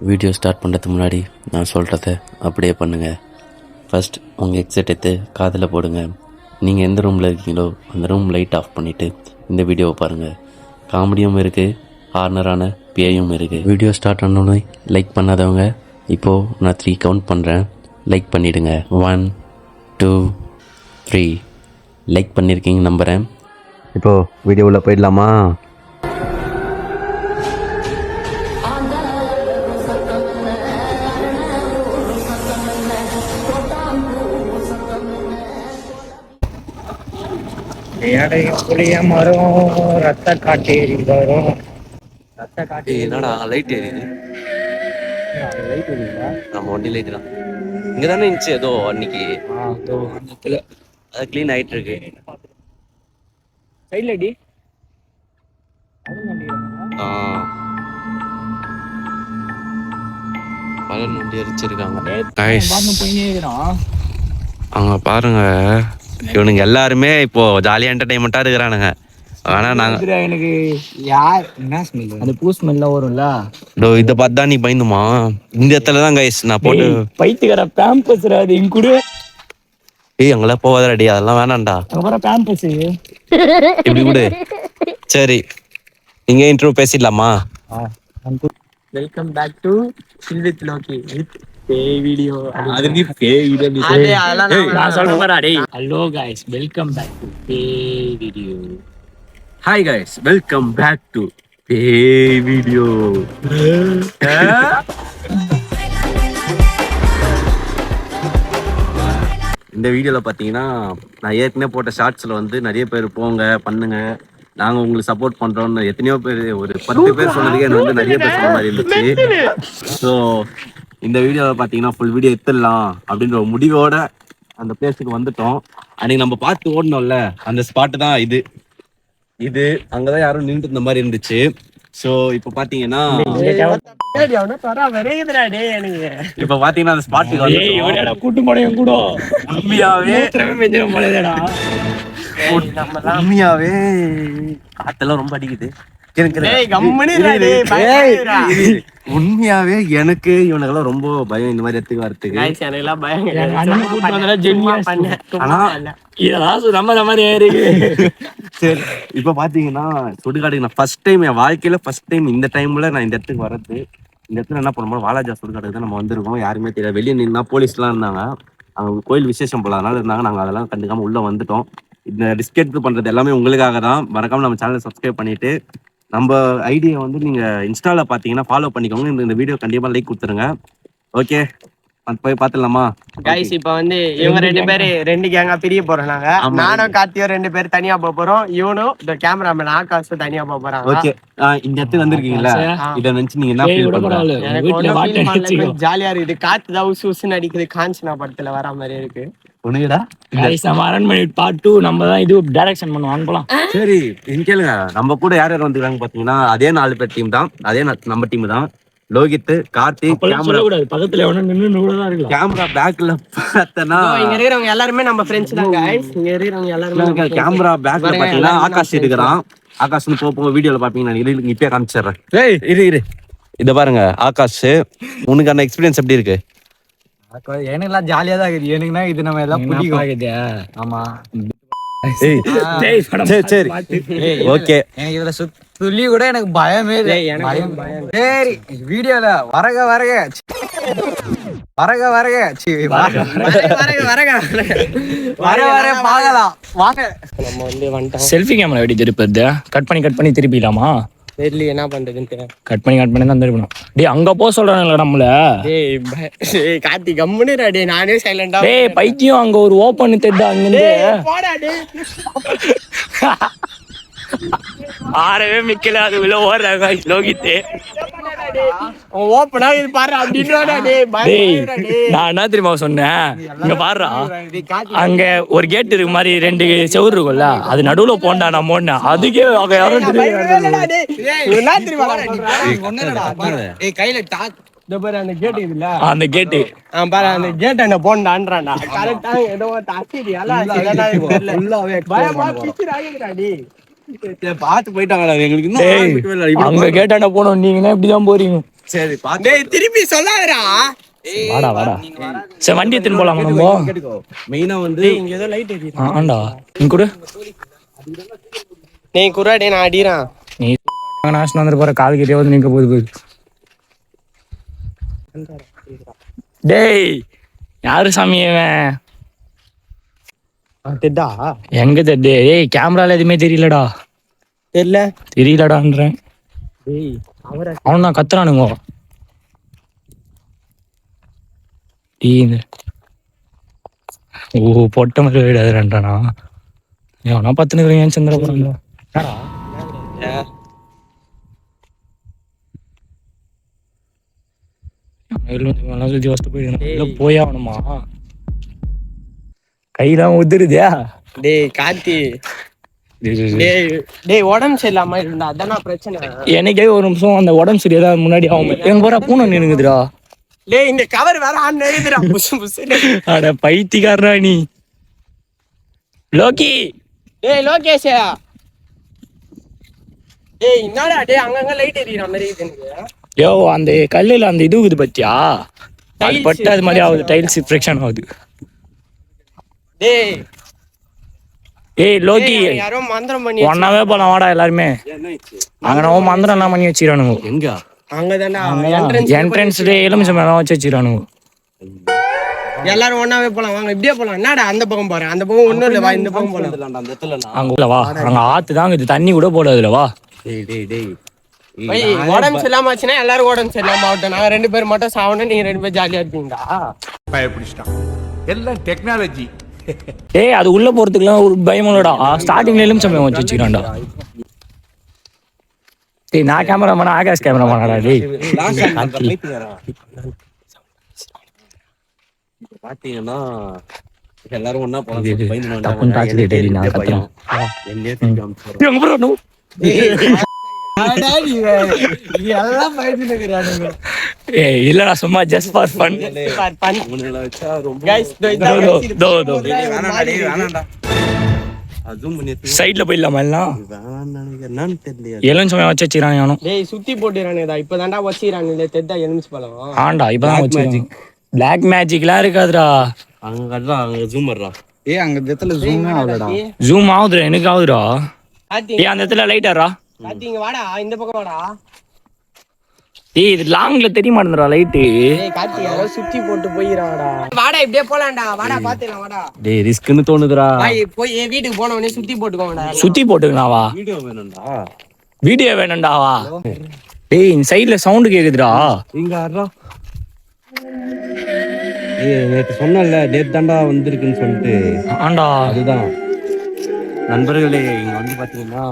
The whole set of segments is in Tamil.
வீடியோ ஸ்டார்ட் பண்ணுறதுக்கு முன்னாடி நான் சொல்கிறத அப்படியே பண்ணுங்கள். ஃபஸ்ட் உங்கள் ஹெட்செட் எடுத்து காதில் போடுங்க. நீங்கள் எந்த ரூமில் இருக்கீங்களோ அந்த ரூம் லைட் ஆஃப் பண்ணிவிட்டு இந்த வீடியோவை பாருங்கள். காமெடியும் இருக்குது, ஹார்னரான பேயும் இருக்குது. வீடியோ ஸ்டார்ட் ஆனோன்னு லைக் பண்ணாதவங்க இப்போது நான் 3 கவுண்ட் பண்ணுறேன், லைக் பண்ணிவிடுங்க. 1 2 3 லைக் பண்ணியிருக்கீங்க நம்புகிறேன். இப்போது வீடியோவில் போயிடலாமா? புளிய மரம் ரத்த காட்டி வரும். ரத்த காட்டி என்னடா லைட் எரியுது? லைட் எரியுதா? நம்ம வண்டி லைட் தான் இங்கே தானே இருந்துச்சு ஏதோ அன்னைக்கு. அது க்ளீன் ஆகிட்டு இருக்கு. சைட்ல அடி பலன் வண்டி எரிச்சிருக்காங்க. அங்க பாருங்க, இவனுங்க எல்லாருமே இப்போ ஜாலியா என்டர்டைன்மெண்டா இருக்கிறானுங்க. ஆனா நாங்க எனக்கு யார் என்ன ஸ்மெல், அந்த பூ ஸ்மெல்ல வரும்ல. இத பார்த்து தான் நீ பயந்துமா? இந்த இடத்துல தான் கைஸ் நான் போட்டு பைத்தியக்கார பேம்பஸ் அது இங்க கூட. அங்கெல்லாம் போவாதடி, அதெல்லாம் வேணாம்டா. அப்புறம் பேம்பஸ் இப்படி கூட. சரி, நீங்க இன்ட்ரோ பேசிடலாமா? Welcome back to chill with Lokki with பேய் வீடியோ. அது நீ பேய் வீடியோ நான் சொல்ல போறேன். டேய் hello guys, welcome back to பேய் video. Hi guys, welcome back to பேய் வீடியோ. இந்த வீடியோவில் பார்த்தீங்கன்னா நான் ஏற்கனவே போட்ட ஷார்ட்ஸில் வந்து நிறைய பேர் போங்க பண்ணுங்க, நாங்கள் உங்களுக்கு சப்போர்ட் பண்ணுறோன்னு எத்தனையோ பேர், ஒரு 10 பேர் சொன்னதுக்கே எனக்கு வந்து நிறைய பேர் சொன்ன மாதிரி இருந்துச்சு. ஸோ இந்த வீடியோவில் பார்த்தீங்கன்னா ஃபுல் வீடியோ எடுத்துடலாம் அப்படின்ற ஒரு முடிவோட அந்த பிளேஸுக்கு வந்துட்டோம். அன்னைக்கு நம்ம பார்த்து ஓடணும்ல, அந்த ஸ்பாட்டு தான் இது அங்கதான் யாரும் நின்று இந்த மாதிரி இருந்துச்சு. ஸோ இப்போ பார்த்தீங்கன்னா இப்ப பாத்தீங்கன்னா அந்த ஸ்பாட்டுக்கு கூட்டு போடையும் கூட உண்மையாவே காத்தெல்லாம் ரொம்ப அடிக்குது. உண்மையாவே எனக்கு இவனுக்கெல்லாம் ரொம்ப பயம் இந்த மாதிரி இடத்துக்கு வரத்துக்கு. சரி, இப்ப பாத்தீங்கன்னா சுடுகாடுக்கு நான் ஃபர்ஸ்ட் டைம் என் வாழ்க்கையில ஃபர்ஸ்ட் டைம் இந்த டைம்ல நான் இந்த இடத்துக்கு வர்றது. இந்த இடத்துல என்ன பண்ணுவோம், வாலாஜா சுடுகாடுக்கு தான் நம்ம வந்திருக்கோம். யாருமே தெரியாது, வெளியே நின்னா போலீஸ் எல்லாம் இருந்தாங்க, அவங்க கோயில் விசேஷம் போல அதனால இருந்தாங்க. நாங்க அதெல்லாம் கண்டுக்காம உள்ள வந்துட்டோம். இந்த டிஸ்கெட் பண்றது எல்லாமே உங்களுக்காக தான். மறக்காம நம்ம சேனலை சப்ஸ்கிரைப் பண்ணிட்டு நம்ம ஐடியா வந்து நீங்க இன்ஸ்டால பாத்தீங்கன்னா ஃபாலோ பண்ணிக்கோங்க. இந்த வீடியோ கண்டிப்பா லைக் கொடுத்துருங்க. ஓகே, போய் பாத்துலாமா गाइस? இப்ப வந்து இவங்க 2 பேரு 2 கேங்கா பிரிய போறோம். நானும் கார்த்தியும் 2 பேர் தனியா போறோம். இவனும் இந்த கேமராமேன் ஆகாஷும் தனியா போறாங்க. ஓகே, இந்த இடத்துக்கு வந்திருக்கீங்களா? இத நினைச்சு நீங்க என்ன ஃபீல் பண்றீங்க? எனக்கு ஜாலியா இருக்கு. காத்து தான் உசு உசுன்னு அடிக்குது. காஞ்சனா படத்துல வர மாதிரி இருக்கு. ஒண்ணுடா பார்ட் 2 நம்ம தான் இது டைரக்ஷன் பண்ணுவோம். போலாம். சரி, கேளுங்க. நம்ம கூட யார் யார் வந்துருக்காங்க பாத்தீங்கன்னா அதே 4 பேர் டீம் தான். அதே நம்ம டீம் தான். லோகித், கார்த்திக், கேமரா பக்கத்துல கேமரா பேக்ல பார்த்தனா இங்க இருக்கிறவங்க எல்லாரும் நம்ம ஃப்ரெண்ட்ஸ் தான் गाइस. இங்க இருக்கிறவங்க எல்லாரும் கேமரா பேக்ல பாத்தீங்கன்னா ஆகாஷ் இருக்கிறான். ஆகாஷ் போக வீடியோல பாப்பீங்க, நான் இப்பயே காமிச்சிடுறேன். ஏய் இரு இத பாருங்க ஆகாஷ், உனக்கு அந்த எக்ஸ்பீரியன்ஸ் எப்படி இருக்கு? எனக்கு எல்லாம் ஜாலியா தான் இருக்கு. எனக்குன்னா இது நம்ம எல்லாம் பிடிக்கும். ஆமா சரி ஓகே. எனக்கு இதுல துளி கூட எனக்கு பயமே இல்லை. சரி, வீடியோல வரக பாக்கலாம் வாங்க. நம்ம வந்து வந்துட்டோம். செல்ஃபி கேமரா எப்படி திருப்பது? கட் பண்ணி திருப்பிடலாமா? தெரியல என்ன பண்றதுன்னு. கட் பண்ணி தான் திருப்பணும். டேய் அங்க போ சொல்றானுங்களா நம்மள? டேய் கார்த்தி கம்முனுடா. டேய் நானே சைலண்டா. டேய் பைத்தியம், அங்க ஒரு ஓபன் தெட்டா அங்க இருந்து போடா. டேய் ஆரவே மிக்கல, அது உள்ள ஓடுறாங்க லோகித். ஓபனா இது பாரு அப்படின்றடா. டேய் நான் என்ன தெரியுமா சொன்னேன், இங்க பாருடா, அங்க ஒரு கேட் இருக்கு மாதிரி 2 செவுரு இருக்கும்ல, அது நடுவுல போண்டா நான் போனேன். அதுக்கே அங்க யாரும் கையில அந்த கேட் இதுல, அந்த கேட்டு பாரு, அந்த கேட் என்ன போண்டான்றான்டா. கரெக்டா ஏதோ பாத்து போயிட்டாங்கடா. எங்களுக்கு அங்க கேட்டாண்ட போனோம். நீங்கன்னா இப்படிதான் போறீங்க. சரி டேய் திருப்பி சொல்லாதடா. வாடா வாடா. சரி வண்டி எடுத்துன்னு போலாமா நம்ம? மெயினா வந்து இங்க ஏதோ லைட் எரியுது. ஆண்டா நீ கூட டேய் குறா டேய் நான் அடிறேன். நீ நாசம் வந்துட்டு போற கால் கிட்டே வந்து நிக்க போகுது. டேய் யாரு சாமி இவன்? டெட்டா எங்க தெட்டு? ஏய் கேமரால எதுவுமே தெரியலடா. தெரியலடான்றேன். டேய் அவன் தான் கத்துறானுங்க. ஓ பொட்ட மாதிரி விடாதுன்றானா? எவனா பத்துனுக்குறீங்க ஏன் சந்திர போறாங்க? சுத்தி வசத்து போயிடுங்க. போய் ஆகணுமா? கையெல்லாம் உதிருதியா? டேய் கார்த்தி டேய் டேய் உடம்பு சரியில்லாம இருந்தா அதானா பிரச்சனை. எனக்கே ஒரு நிமிஷம் அந்த உடம்பு சரியா முன்னாடி ஆகும். எங்க போற பூனை நின்னுக்குதுடா. டேய் இந்த கவர் வேற ஆன் எழுதுடா. புசு புசு. அட பைத்தியக்காரனா நீ. லோகி டேய் லோகேஷ் டேய் என்னடா டேய் அங்கங்க லைட் எரியுற மாதிரி இருக்குது. யோ அந்த கல்லுல அந்த இது இருக்குது பத்தியா? அது பட்டு அது மாதிரி ஆகுது. டைல்ஸ் ஃப்ரிக்ஷன் ஆகுது. டேய் ஏய் லோகி யாரோ மந்திரம் பண்ணி ஒன்னாவே போலாம் வாடா எல்லாருமே. அங்க நம்ம மந்திரம் என்ன பண்ணி வச்சிருக்கானுங்க. எங்க அங்கதான்டா என்ட்ரன்ஸ்ல எலுமிச்சம் மேல வச்சு வச்சிருக்கானுங்க. எல்லாரும் ஒன்னாவே போலாம் வாங்க. இப்படியே போலாம். என்னடா அந்த பக்கம் போறேன்? அந்த பக்கம் ஒண்ணும் இல்ல வா இந்த பக்கம் போலாம். அந்த இடத்துல அங்க உள்ள வா. அங்க ஆத்து தான் இது தண்ணி கூட போல அதுல வா. டேய் டேய் டேய் போய் உடம்பு சரியில்லாம ஆச்சுன்னா எல்லாரும் உடம்பு சரியில்லாம ஆகட்டும். நாங்க 2 பேர் மட்டும் சாவணும். நீங்க 2 பேர் ஜாலியா இருப்பீங்களா? பயப்பிடிச்சிட்டான் எல்லாம் டெக்னாலஜி. ஏய் அது உள்ள போறதுக்குலாம் ஒரு பயம் இல்லடா. ஸ்டார்டிங்ல எலுமிச்சம் வச்சு வச்சுக்கிறான்டா. டேய் நான் கேமராமேன் ஆகாஷ் கேமராமேனடா டேய். பாத்தீங்கன்னா எல்லாரும் ஒண்ணா போலாம். டக்குன்னு டார்ச் டேடி நான் கத்துறேன். என்னையே திருப்பி அனுப்பிச்சு எங்க போறோம்? எல்லாம் பயந்துட்டு இருக்கிறானுங்க. ஏய் இல்லடா சும்மா ஜஸ்ட் ஃபார் ஃபன். வச்சா ரொம்ப Guys, ஜூம் பண்ணி சைடுல போயிடலாமா எல்லாம்? என்னன்னு தெரியல. எலுமிச்சம் வச்சு வச்சிருக்காங்க அவனும். டேய் சுத்தி போட்டுறானுடா. இப்பதான்டா வச்சிரானுல தெத்தா எலுமிச்சு பழம். ஆண்டா இப்பதான் வச்சிருக்காங்க. பிளாக் மேஜிக்லாம் இருக்காதுடா. அங்க கட்றா அங்க ஜூம் பண்றா. ஏய் அங்க இடத்துல ஜூமே ஆகலடா. ஜூம் ஆகுதுடா எனக்கு ஆகுதுடா. கார்த்தி ஏய் அந்த இடத்துல லைட் ஆறா. கார்த்தி இங்க வாடா. இந்த பக்கம் வாடா. ஏய் இது லாங்ல தெரிய மாட்டேங்குதுடா லைட். டேய் கார்த்தி யாரோ சுத்தி போட்டு போயிராடா. வாடா இப்படியே போலாம்டா. வாடா பாத்துலாம் வாடா. டேய் ரிஸ்க்னு தோணுதுடா. போய் வீட்டுக்கு போன உடனே சுத்தி போட்டுக்கோங்கடா. சுத்தி போட்டுக்கனாவா? வீடியோ வேணும்டா. வீடியோ வேணும்டாவா? டேய் இந்த சைடுல சவுண்ட் கேக்குதுடா. இங்க ஆறா. ஏய் நேத்து சொன்னல நேத்து தாண்டா வந்திருக்குன்னு சொல்லிட்டு. ஆண்டா அதுதான் நண்பர்களே இங்க வந்து பாத்தீங்கன்னா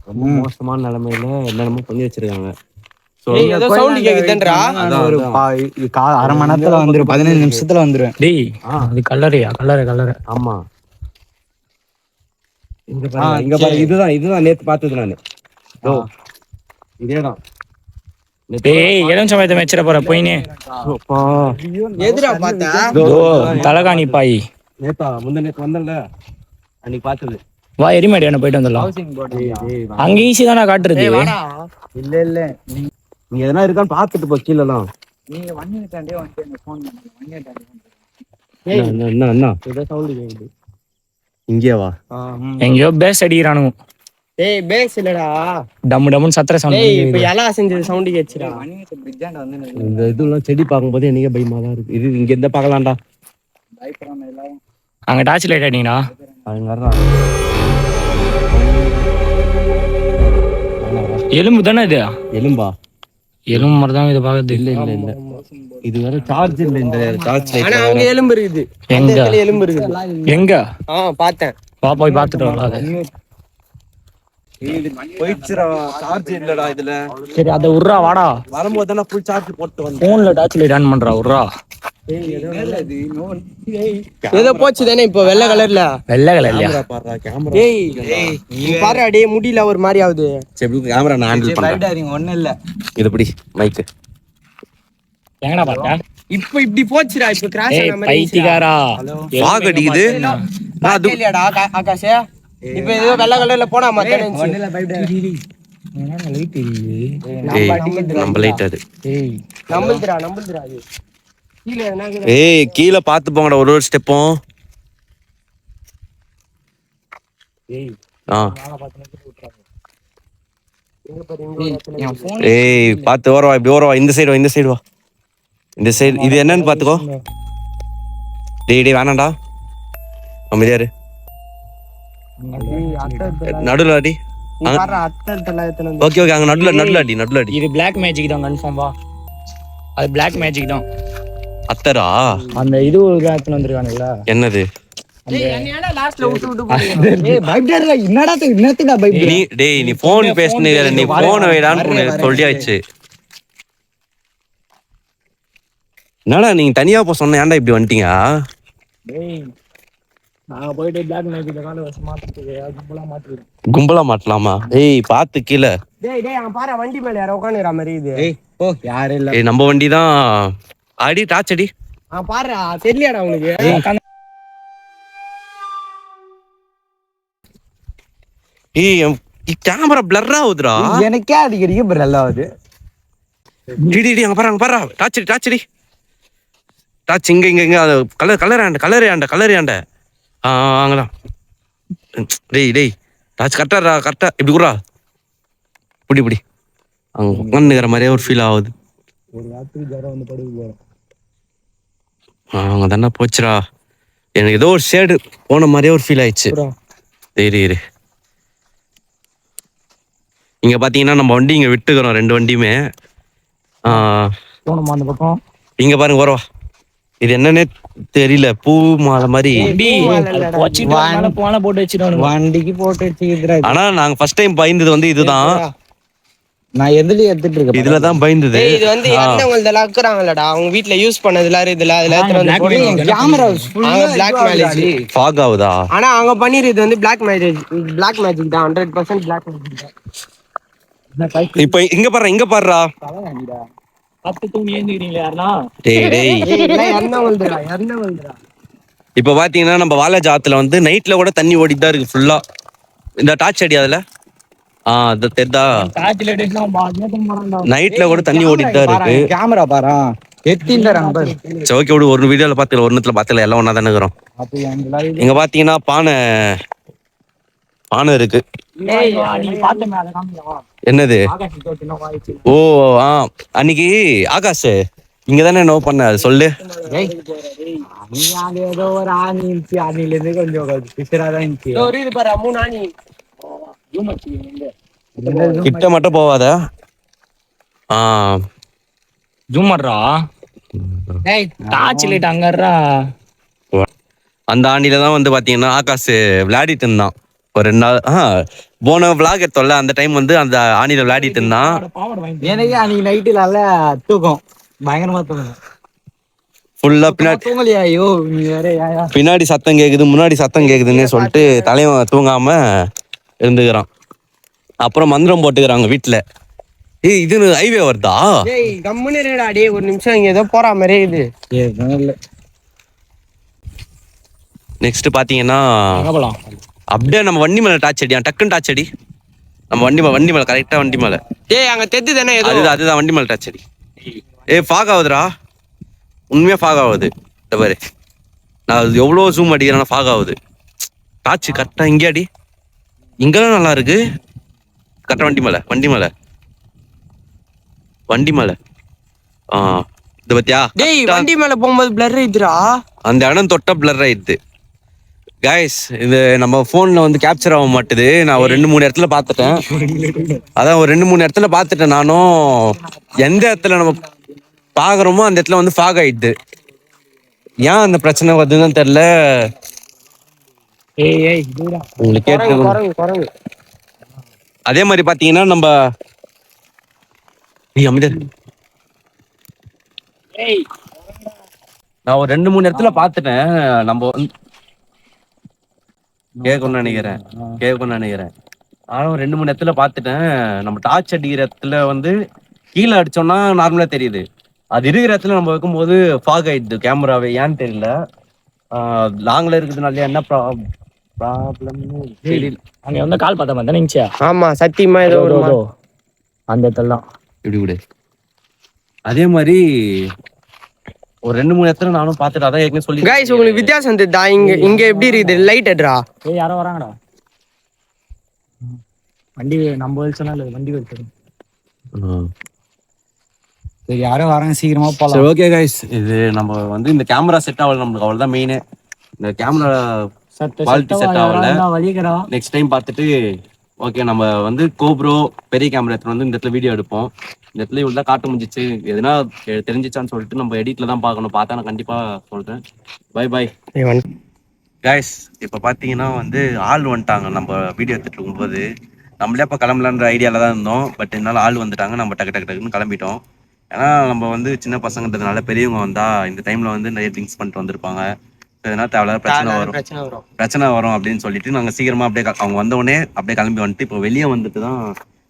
ரொம்ப மோசமான நிலைமையில என்னென்னமோ பண்ணி வச்சிருக்காங்க. டேய் ஏதோ சவுண்ட் கேக்குதுன்றா. ஒரு அரை மணி நேரத்துல வந்துரும். 15 நிமிஷத்துல வந்துருவேன். டேய் அது கல்லறையா? கல்லறை. ஆமா இங்க பாரு இதுதான் நேத்து பார்த்தது நானு. இதேதான். டேய் எலுமிச்சம் பழத்தை வச்சிர போற போயினே. அப்பா எதுடா பார்த்தா? தலகாணி பாய். நேத்தா முந்த நேத்து வந்தல அன்னைக்கு பார்த்தது. வா எரிமேடு என்ன போயிட்டு வந்துடலாம். அங்க ஈஸி தானே காட்டுறது. இல்ல இல்ல நீங்க எதனா இருக்கான்னு பாத்துட்டு போ கீழலாம். நீங்க வண்டி தாண்டே வந்து எனக்கு ஃபோன் பண்ணுங்க. வண்டி தாண்டி. என்ன ஏதோ சவுண்ட் கேக்குது. இங்கே வா. எங்கயோ பேஸ் அடிக்கிறானுங்க. டேய் பேஸ் இல்லடா. டம்மு டம்முன்னு சத்திர டேய் சவுண்ட். இப்ப எலா செஞ்சது சவுண்ட் கேட்சுடா. வண்டி பிரிட்ஜாண்ட வந்து இந்த இதெல்லாம் செடி பார்க்கும்போது எனக்கே பயமா தான் இருக்கு. இது இங்க எந்த பார்க்கலாம்டா. பயப்படாம எல்லாம் அங்க டார்ச் லைட் அடிங்கடா. அவங்க வர்றா. எலும்பு தானே இது? எலும்பா எலும்பு மாதிரி தான் இது பாக்குது. இல்ல இது வேற சார்ஜ் இல்ல. இந்த டார்ச் ஆனா லைட் அங்க எலும்பு இருக்குது. எங்க? அந்த இடத்துல எலும்பு இருக்குது. எங்க? பார்த்தேன். வா போய் பாத்துட்டு வரலாம். போயிடுச்சுடா. சார்ஜ் இல்லடா இதுல. சரி அத உர்றா வாடா. வரும்போது தானே ஃபுல் சார்ஜ் போட்டு வந்தேன். போன்ல டார்ச் லைட் ஆன் பண்றா உர்றா. ஏதோ போச்சு தானே இப்போ வெள்ளை கலர்ல. வெள்ளை கலர்லையா? பாருடா கேமரா. டேய் நீ பாருடா டேய் முடியல ஒரு மாதிரி ஆகுது. சரி கேமரா நான் ஹேண்டில் பண்றேன். பயப்படாதீங்க ஒண்ணும் இல்ல. இது பிடி மைக். எங்கடா பார்த்தா? இப்போ இப்படி போச்சுடா. இப்போ கிராஷ் ஏய் ஆன மாதிரி பைத்தியக்காரா. ஃபாக் அடிக்குது. பாக்கலையாடா ஆகாஷ்? இப்போ ஏதோ வெள்ளை கலர்ல போனா மச்சான். ஒண்ணும் இல்ல பயப்படாதீங்க. லைட் எரியுது நம்ம லைட் அது. ஏய் நம்புதுடா அது கீழே என்ன ஏய் கீழே பார்த்து போங்கடா ஒரு ஸ்டெப்பும். ஏய் ஆ மேல பாத்து விட்டுறாங்க. என் phone ஏய் பார்த்து ஓரவா, இப்படி ஓரவா, இந்த சைடு வா, இந்த சைடு வா, இந்த சைடு. இது என்னன்னு பார்த்துக்கோ. டேய் வேணாண்டா, அமைதியாரு. நடுவில் அடி. ஓகே ஓகே, அங்க நடுவில் அடி, நடுவில் அடி. இது பிளாக் மேஜிக் தான் கன்ஃபார்ம். வா, அது பிளாக் மேஜிக் தான். அத்தரா அந்த இது ஒரு கேப்ல வந்திருக்கானுல்ல, என்னது? நீ போன் பேசுனீ, நீ போன வைடான்னு சொல்லியாச்சு. என்னடா நீங்க தனியா போ சொன்ன, ஏன்டா இப்படி வந்துட்டீங்க? நாங்க போயிட்டு பிளாக் மேஜிக் கால வச்சு மாத்திட்டு கும்பலா மாட்டலாமா? ஏய் பாத்து கீழே. அங்க பாரு வண்டி மேல யாரோ உட்காந்துற மாதிரி இது. யாரு இல்ல. ஏய் நம்ம வண்டி தான். அடி டாச் அடி. பாரு தெரியலடா உனக்கு. ஏய் கேமரா பிளர் ஆகுதுடா. எனக்கே அடிக்கடிக்கு பிரெல் ஆகுது. டிடி அங்க பாரு டாச் அடி. டாச் இங்க கலர் ஆண்ட. அங்கதான். டேய் டாச் கரெக்டா இப்படி கூடா. இப்படி அங்க உட்காந்துக்கிற மாதிரியே ஒரு ஃபீல் ஆகுது. ஒரு ராத்திரி ஜரம் வந்து படுக்க போறோம். அவங்க தானே போச்சுடா. எனக்கு ஏதோ ஒரு ஷேடு போன மாதிரியே ஒரு ஃபீல் ஆயிடுச்சு. இரு இங்க பாத்தீங்கன்னா நம்ம வண்டி இங்க விட்டுக்கிறோம், 2 வண்டியுமே. போனோமா அந்த பக்கம்? இங்க பாருங்க ஓரவா, இது என்னன்னே தெரியல, பூ மாலை மாதிரி. போட்டு வச்சிருவாங்க வண்டிக்கு போட்டு வச்சுக்கிறேன். ஆனா நாங்க ஃபர்ஸ்ட் டைம் பயந்தது வந்து இதுதான். நான் எதுலயும் எடுத்துட்டு இருக்கேன், இதுலதான் பயந்தது. இது வந்து இறந்தவங்களதெல்லாம் இருக்கிறாங்களடா, அவங்க வீட்ல யூஸ் பண்ணதுல இதுல கேமரா பிளாக் மேஜிக் ஃபாக் ஆகுதா? ஆனா அவங்க பண்ணிருது வந்து பிளாக் மேஜிக் தான், 100% பிளாக் மேஜிக் தான். இப்ப இங்க பாருடா. பத்து தூங்கி ஏந்துக்கிறீங்களா யாருன்னா? டேய் இறந்தவங்கடா. இப்ப பாத்தீங்கன்னா நம்ம வாலாஜ் ஆத்துல வந்து நைட்ல கூட தண்ணி ஓடிட்டு தான் இருக்கு ஃபுல்லா. இந்த டார்ச் அடி அதுல தெரிதா? நைட்ல கூட தண்ணி ஓடிட்டு தான் இருக்கு. கேமரா பாரு சரி ஓகே விடு, ஒரு வீடியோல பாத்துல, ஒரு நேரத்துல பாத்துல, எல்லாம் ஒண்ணா தானே இருக்கிறோம். இங்க பாத்தீங்கன்னா பானை இருக்கு. என்னது? ஓ அன்னைக்கு ஆகாஷ் இங்க தானே நோ பண்ண, சொல்லு. ஏதோ ஒரு ஆணி இருந்துச்சு, ஆணில இருந்து கொஞ்சம் பிசராதான் இருந்துச்சு. பாரு 3 ஆணி. கிட்ட மட்டும் போவாத. ஜூமர்ரா. ஏய் டார்ச் லைட் அங்கறா. அந்த ஆண்டில தான் வந்து பாத்தீங்கன்னா ஆகாஷ் விளையாடிட்டு இருந்தான் ஒரு 2 நாள். போன விளாக் எடுத்தோம்ல, அந்த டைம் வந்து அந்த ஆணில விளையாடிட்டு இருந்தான். எனக்கு அன்னைக்கு நைட்டு நல்லா தூக்கம், பயங்கரமா தூக்கம். ஃபுல்லா பின்னாடி தூங்கலையா? ஐயோ நீ வேற. பின்னாடி சத்தம் கேக்குது, முன்னாடி சத்தம் கேக்குதுன்னு சொல்லிட்டு தலைவன் தூங்காம இருந்துக்கிறான். அப்புறம் மந்திரம் போட்டுக்கிறாங்க வீட்டுல. ஏய் இது ஹைவே வருதா? டேய் கம்முனு இருடா, டேய் ஒரு நிமிஷம், இங்க ஏதோ போற மாதிரி இது. நெக்ஸ்ட் பாத்தீங்கன்னா அப்படியே நம்ம வண்டி மேல டாச் அடி, டக்குன்னு டாச் அடி. நம்ம வண்டி மேல கரெக்டா வண்டி மேல. டேய் அங்க தெத்து தானே ஏதோ. அதுதான் வண்டி மேல டாச் அடி. ஏய் ஃபாக் ஆகுதுடா, உண்மையா ஃபாக் ஆகுது. இந்த பாரு, நான் எவ்வளவு ஜூம் அடிக்கிறேன்னா ஃபாக் ஆகுது. டாச் கரெக்டா இங்கே அடி. இங்கெல்லாம் நல்லா இருக்கு. கரெக்டா வண்டி மேல. இது பத்தியா? டேய் வண்டி மேல போகும்போது பிளர் ஆயிடுறா. அந்த இடம் தொட்ட பிளர் ஆயிடுது. கைஸ் இது நம்ம போன்ல வந்து கேப்சர் ஆக மாட்டுது. நான் ஒரு 2-3 இடத்துல பாத்துட்டேன். அதான் ஒரு 2-3 இடத்துல பாத்துட்டேன் நானும். எந்த இடத்துல நம்ம பாக்குறோமோ அந்த இடத்துல வந்து ஃபாக் ஆயிடுது. ஏன் அந்த பிரச்சனை வருதுன்னு தெரியல. உங்களுக்கு கேட்டு அதே மாதிரி பாத்தீங்கன்னா நம்ம நான் ஒரு 2-3 இடத்துல பாத்துட்டேன். நம்ம கேட்கணும்னு நினைக்கிறேன். ஆனா 2-3 இடத்துல பாத்துட்டேன். நம்ம டார்ச் அடிக்கிற இடத்துல வந்து கீழே அடிச்சோம்னா நார்மலா தெரியுது. அது இருக்கிற இடத்துல நம்ம வைக்கும்போது ஃபாக் ஆயிடுது கேமராவே. ஏன்னு தெரியல. லாங்ல இருக்குதுனால என்ன ப்ராப்ளம் தெரியல. அங்க வந்து கால் பார்த்தா நீங்க. ஆமா சத்தியமா ஏதோ அந்த இடத்துலலாம். இப்படி விடு. அதே மாதிரி ஒரு 2-3 இடத்துல நானும் பார்த்துட்டு அதான் ஏற்கனவே சொல்லி கைஸ் உங்களுக்கு வித்தியாசம் தெரியுதா? இங்க எப்படி இருக்குது லைட் எட்ரா? ஏய் யாரோ வராங்கடா. வண்டி நம்ம வெளிச்சனா இல்லை வண்டி வெளிச்சம். சரி யாரும் வராங்க, சீக்கிரமா போலாம். சரி ஓகே கைஸ், இது நம்ம வந்து இந்த கேமரா செட் ஆகல, நம்மளுக்கு அவ்வளோதான் மெயினே. இந்த கேமரா குவாலிட்டி செட் ஆகல. நெக்ஸ்ட் டைம் பார்த்துட்டு ஓகே நம்ம வந்து கோப்ரோ பெரிய கேமரா எடுத்து வந்து இந்த இடத்துல வீடியோ எடுப்போம். இந்த இடத்துல இவ்வளோ காட்ட முடிஞ்சிச்சு, எதுனா தெரிஞ்சிச்சான்னு சொல்லிட்டு நம்ம எடிட்டில் தான் பார்க்கணும். பார்த்தா நான் கண்டிப்பாக சொல்கிறேன். Bye guys. இப்போ பார்த்தீங்கன்னா வந்து ஆள் வந்துட்டாங்க. நம்ம வீடியோ எடுத்துகிட்டு இருக்கும்போது நம்மளே இப்போ கிளம்பலான்ற ஐடியாவில் தான் இருந்தோம். பட் என்னால் ஆள் வந்துட்டாங்க. நம்ம டக்குன்னு கிளம்பிட்டோம். ஏன்னா நம்ம வந்து சின்ன பசங்கன்றதுனால பெரியவங்க வந்தால் இந்த டைமில் வந்து நிறைய ட்ரிங்க்ஸ் பண்ணிட்டு வந்திருப்பாங்க. எதனா தேவையில்லாத பிரச்சனை வரும் அப்படின்னு சொல்லிட்டு நாங்கள் சீக்கிரமாக அப்படியே அவங்க வந்தோடனே அப்படியே கிளம்பி வந்துட்டு இப்போ வெளியே வந்துட்டு தான்,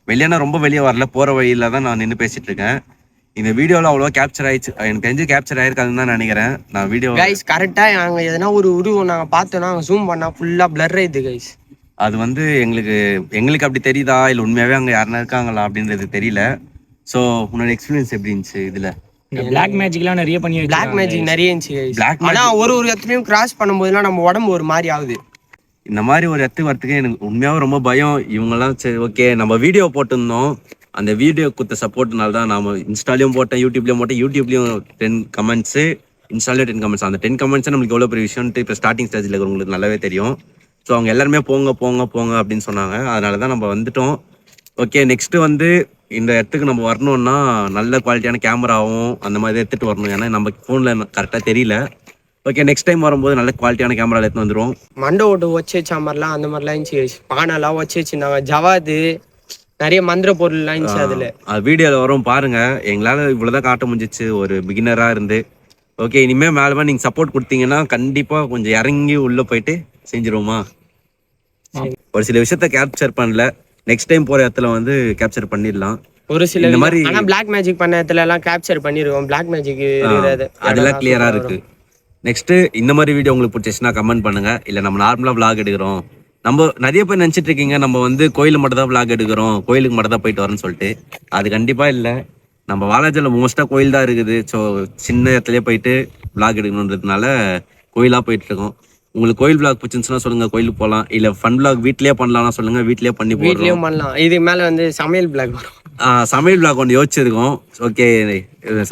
வெளியேனா ரொம்ப வெளியே வரல, போகிற வழியில தான் நான் நின்று பேசிட்டு இருக்கேன். இந்த வீடியோவில் அவ்வளோவா கேப்சர் ஆயிடுச்சு, எனக்கு தெரிஞ்சு கேப்சர் ஆயிருக்காதுன்னு தான் நினைக்கிறேன். நான் வீடியோ கைஸ் கரெக்டாக நாங்கள் எதனா ஒரு உருவம் நாங்கள் பார்த்தோன்னா ஜூம் பண்ணால் ஃபுல்லாக பிளர் ஆயிடுது கைஸ். அது வந்து எங்களுக்கு அப்படி தெரியுதா இல்லை உண்மையாகவே அங்கே யாருன்னா இருக்காங்களா அப்படின்றது தெரியல. ஸோ உன்னோட எக்ஸ்பீரியன்ஸ் எப்படி இருந்துச்சு இதில்? பிளாக் மேஜிக்லாம் நிறைய பண்ணி பிளாக் மேஜிக் நிறைய இருந்துச்சு. ஆனால் ஒரு இடத்துலையும் கிராஸ் பண்ணும்போதுலாம் நம்ம உடம்பு ஒரு மாதிரி ஆகுது. இந்த மாதிரி ஒரு இடத்துக்கு வரத்துக்கு எனக்கு உண்மையாகவும் ரொம்ப பயம். இவங்கெல்லாம் சரி ஓகே நம்ம வீடியோ போட்டிருந்தோம், அந்த வீடியோ கொடுத்த சப்போர்ட்னால தான் நம்ம இன்ஸ்டாலையும் போட்டேன், யூடியூப்லேயும் போட்டேன். யூடியூப்லேயும் 10 கமெண்ட்ஸு, இன்ஸ்டாலே 10 கமெண்ட்ஸ். அந்த 10 கமெண்ட்ஸை நம்மளுக்கு எவ்வளோ பெரிய விஷயம்ட்டு இப்போ ஸ்டார்டிங் ஸ்டேஜில் இருக்கிறவங்களுக்கு நல்லாவே தெரியும். ஸோ அவங்க எல்லாருமே போங்க அப்படின்னு சொன்னாங்க. அதனால தான் நம்ம வந்துட்டோம். ஓகே நெக்ஸ்ட்டு வந்து இந்த இடத்துக்கு நம்ம வரணும்னா நல்ல குவாலிட்டியான கேமராவும் அந்த மாதிரி எடுத்துகிட்டு வரணும். ஏன்னா நம்ம ஃபோனில் கரெக்டாக தெரியல. ஓகே நெக்ஸ்ட் டைம் வரும்போது நல்ல குவாலிட்டியான கேமரா எடுத்து வந்துடுவோம். மண்டை ஓட்டு வச்சு வச்ச மாதிரிலாம் அந்த மாதிரிலாம் இருந்துச்சு. பானைலாம் வச்சு வச்சுருந்தாங்க, ஜவாது நிறைய மந்திர பொருள்லாம் இருந்துச்சு. அதில் அது வீடியோவில் வரும் பாருங்கள். எங்களால் இவ்வளோதான் காட்ட முடிஞ்சிச்சு ஒரு பிகினராக இருந்து. ஓகே இனிமேல் மேலே நீங்கள் சப்போர்ட் கொடுத்தீங்கன்னா கண்டிப்பாக கொஞ்சம் இறங்கி உள்ளே போயிட்டு செஞ்சிருவோமா? ஒரு சில விஷயத்த கேப்சர் பண்ணல, நெக்ஸ்ட் டைம் போகிற இடத்துல வந்து கேப்சர் பண்ணிடலாம். ஒரு சில இந்த மாதிரி ஆனால் பிளாக் மேஜிக் பண்ண இடத்துல எல்லாம் கேப்சர் பண்ணிருக்கோம். பிளாக் மேஜிக் அதெல்லாம் கிளியராக இருக்கு. நெக்ஸ்ட்டு இந்த மாதிரி வீடியோ உங்களுக்கு பிடிச்சிச்சுன்னா கமெண்ட் பண்ணுங்க. இல்லை நம்ம நார்மலாக விளாக் எடுக்கிறோம், நம்ம நிறைய பேர் நினச்சிட்டு இருக்கீங்க நம்ம வந்து கோயிலுக்கு மட்டும் தான் விளாக் எடுக்கிறோம், கோயிலுக்கு மட்டும் தான் போயிட்டு வரோன்னு சொல்லிட்டு. அது கண்டிப்பாக இல்லை. நம்ம வாலாஜியில் மோஸ்ட்டாக கோயில் தான் இருக்குது. ஸோ சின்ன இடத்துலேயே போயிட்டு விளாக் எடுக்கணுன்றதுனால கோயிலாக போயிட்டு இருக்கோம். உங்களுக்கு கோயில் விளாக் பிடிச்சிருந்துச்சுன்னா சொல்லுங்க, கோயிலுக்கு போகலாம். இல்லை ஃபன் விளாக் வீட்லேயே பண்ணலாம்னா சொல்லுங்க, வீட்லேயே வீட்லேயும் பண்ணலாம். இதுக்கு மேலே வந்து சமையல் விளாக் வரும். சமையல் விளாக் ஒன்று யோசிச்சிருக்கோம். ஓகே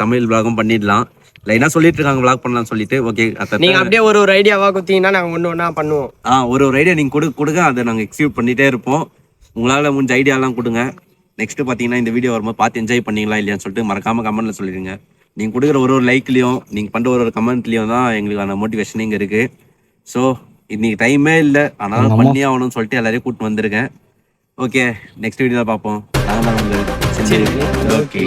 சமையல் விளாகும் பண்ணிடலாம். இல்லை என்ன சொல்லிட்டு இருக்காங்க விளாக் பண்ணலாம்னு சொல்லிட்டு. ஓகே நீங்கள் அப்படியே ஒரு ஐடியாவாக கொடுத்தீங்கன்னா நாங்கள் ஒன்று பண்ணுவோம். ஒரு ஐடியா நீங்கள் கொடுங்க, அதை நாங்கள் எக்ஸிக்யூட் பண்ணிகிட்டே இருப்போம். உங்களால் முடிஞ்ச ஐடியாலாம் கொடுங்க. நெக்ஸ்ட்டு பார்த்தீங்கன்னா இந்த வீடியோ வரும்போது பார்த்து என்ஜாய் பண்ணிங்களா இல்லையான்னு சொல்லிட்டு மறக்காமல் கமெண்ட்டில் சொல்லிடுங்க. நீங்கள் கொடுக்குற ஒரு லைக்லேயும் நீங்கள் பண்ணுற ஒரு கமெண்ட்லேயும் தான் எங்களுக்கான மோட்டிவேஷன் இங்கே இருக்குது. ஸோ இன்னைக்கு டைமே இல்லை, ஆனாலும் பண்ணி ஆகணும்னு சொல்லிட்டு எல்லாரையும் கூப்பிட்டு வந்திருக்கேன். ஓகே நெக்ஸ்ட் வீடியோவில் பார்ப்போம். நாங்கள் தான் வந்து ஓகே.